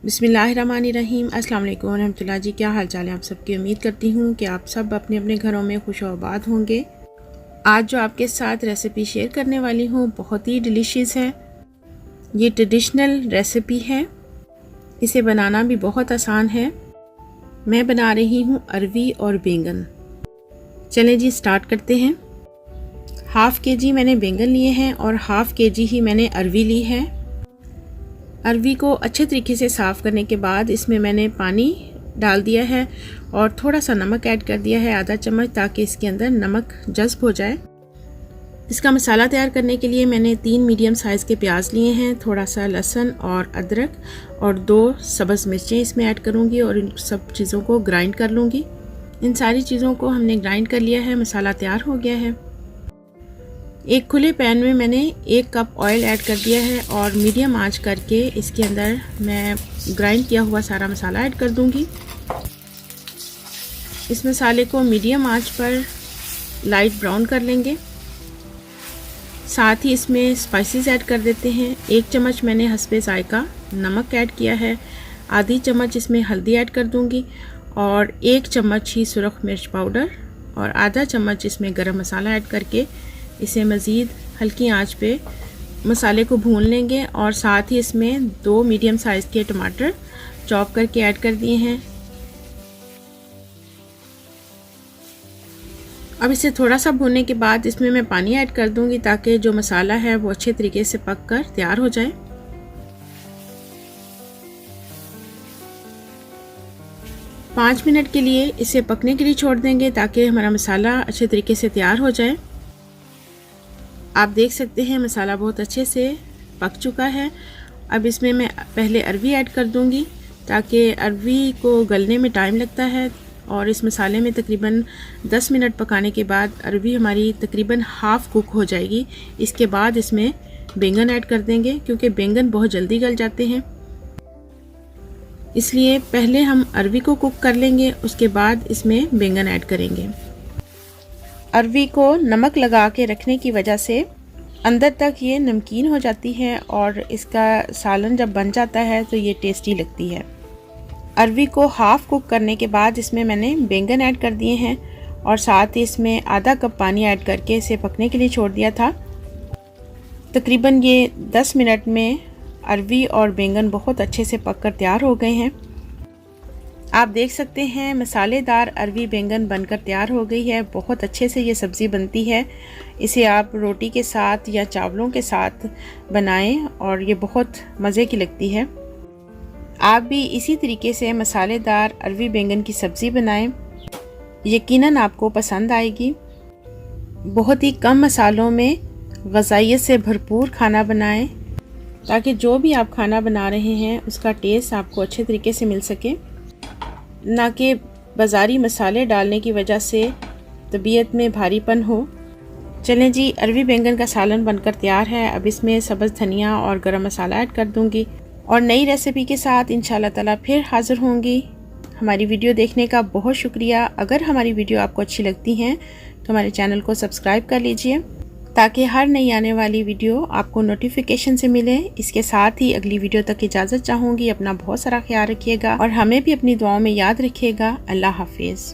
बिस्मिल्लाहिर्रहमानिर्रहीम। अस्सलाम वालेकुम रहमतुल्लाह जी। क्या हाल चाल है आप सबकी। उम्मीद करती हूँ कि आप सब अपने अपने घरों में खुश आबाद होंगे। आज जो आपके साथ रेसिपी शेयर करने वाली हूँ बहुत ही डिलीशियस है। ये ट्रेडिशनल रेसिपी है, इसे बनाना भी बहुत आसान है। मैं बना रही हूँ अरवी और बैंगन। चलें जी स्टार्ट करते हैं। हाफ़ के जी मैंने बैंगन लिए हैं और हाफ़ के जी ही मैंने अरवी ली है। अरवी को अच्छे तरीके से साफ़ करने के बाद इसमें मैंने पानी डाल दिया है और थोड़ा सा नमक ऐड कर दिया है, आधा चम्मच, ताकि इसके अंदर नमक जज़्ब हो जाए। इसका मसाला तैयार करने के लिए मैंने 3 मीडियम साइज़ के प्याज लिए हैं, थोड़ा सा लहसुन और अदरक और 2 सब्ज़ मिर्चें इसमें ऐड करूँगी और इन सब चीज़ों को ग्राइंड कर लूँगी। इन सारी चीज़ों को हमने ग्राइंड कर लिया है, मसाला तैयार हो गया है। एक खुले पैन में मैंने 1 कप ऑयल ऐड कर दिया है और मीडियम आंच करके इसके अंदर मैं ग्राइंड किया हुआ सारा मसाला ऐड कर दूंगी। इस मसाले को मीडियम आंच पर लाइट ब्राउन कर लेंगे। साथ ही इसमें स्पाइसेस ऐड कर देते हैं। 1 चम्मच मैंने हस्बे ज़ायका नमक ऐड किया है, आधी चम्मच इसमें हल्दी ऐड कर दूंगी और 1 चम्मच ही सुरख मिर्च पाउडर और आधा चम्मच इसमें गरम मसाला ऐड करके इसे मज़ीद हल्की आंच पे मसाले को भून लेंगे। और साथ ही इसमें 2 मीडियम साइज़ के टमाटर चॉप करके ऐड कर दिए हैं। अब इसे थोड़ा सा भूनने के बाद इसमें मैं पानी ऐड कर दूंगी ताकि जो मसाला है वो अच्छे तरीके से पक कर तैयार हो जाए। पाँच मिनट के लिए इसे पकने के लिए छोड़ देंगे ताकि हमारा मसाला अच्छे तरीके से तैयार हो जाए। आप देख सकते हैं मसाला बहुत अच्छे से पक चुका है। अब इसमें मैं पहले अरवी ऐड कर दूंगी ताकि अरवी को गलने में टाइम लगता है और इस मसाले में तकरीबन 10 मिनट पकाने के बाद अरवी हमारी तकरीबन हाफ़ कुक हो जाएगी। इसके बाद इसमें बैंगन ऐड कर देंगे क्योंकि बैंगन बहुत जल्दी गल जाते हैं, इसलिए पहले हम अरवी को कुक कर लेंगे, उसके बाद इसमें बैंगन ऐड करेंगे। अरवी को नमक लगा के रखने की वजह से अंदर तक ये नमकीन हो जाती है और इसका सालन जब बन जाता है तो ये टेस्टी लगती है। अरवी को हाफ़ कुक करने के बाद इसमें मैंने बैंगन ऐड कर दिए हैं और साथ ही इसमें आधा कप पानी ऐड करके इसे पकने के लिए छोड़ दिया था। तकरीबन ये 10 मिनट में अरवी और बैंगन बहुत अच्छे से पक कर तैयार हो गए हैं। आप देख सकते हैं मसालेदार अरवी बैंगन बनकर तैयार हो गई है। बहुत अच्छे से ये सब्ज़ी बनती है। इसे आप रोटी के साथ या चावलों के साथ बनाएं और ये बहुत मज़े की लगती है। आप भी इसी तरीके से मसालेदार अरवी बैंगन की सब्ज़ी बनाएं, यकीनन आपको पसंद आएगी। बहुत ही कम मसालों में ग़ज़ाइयत से भरपूर खाना बनाएं ताकि जो भी आप खाना बना रहे हैं उसका टेस्ट आपको अच्छे तरीके से मिल सके, ना कि बाज़ारी मसाले डालने की वजह से तबीयत में भारीपन हो। चलें जी, अरवी बैंगन का सालन बनकर तैयार है। अब इसमें सब्ज़ धनिया और गरम मसाला ऐड कर दूंगी और नई रेसिपी के साथ इंशाल्लाह ताला फिर हाज़िर होंगी। हमारी वीडियो देखने का बहुत शुक्रिया। अगर हमारी वीडियो आपको अच्छी लगती हैं तो हमारे चैनल को सब्सक्राइब कर लीजिए ताकि हर नई आने वाली वीडियो आपको नोटिफिकेशन से मिले। इसके साथ ही अगली वीडियो तक इजाज़त चाहूँगी। अपना बहुत सारा ख्याल रखिएगा और हमें भी अपनी दुआओं में याद रखिएगा। अल्लाह हाफिज़।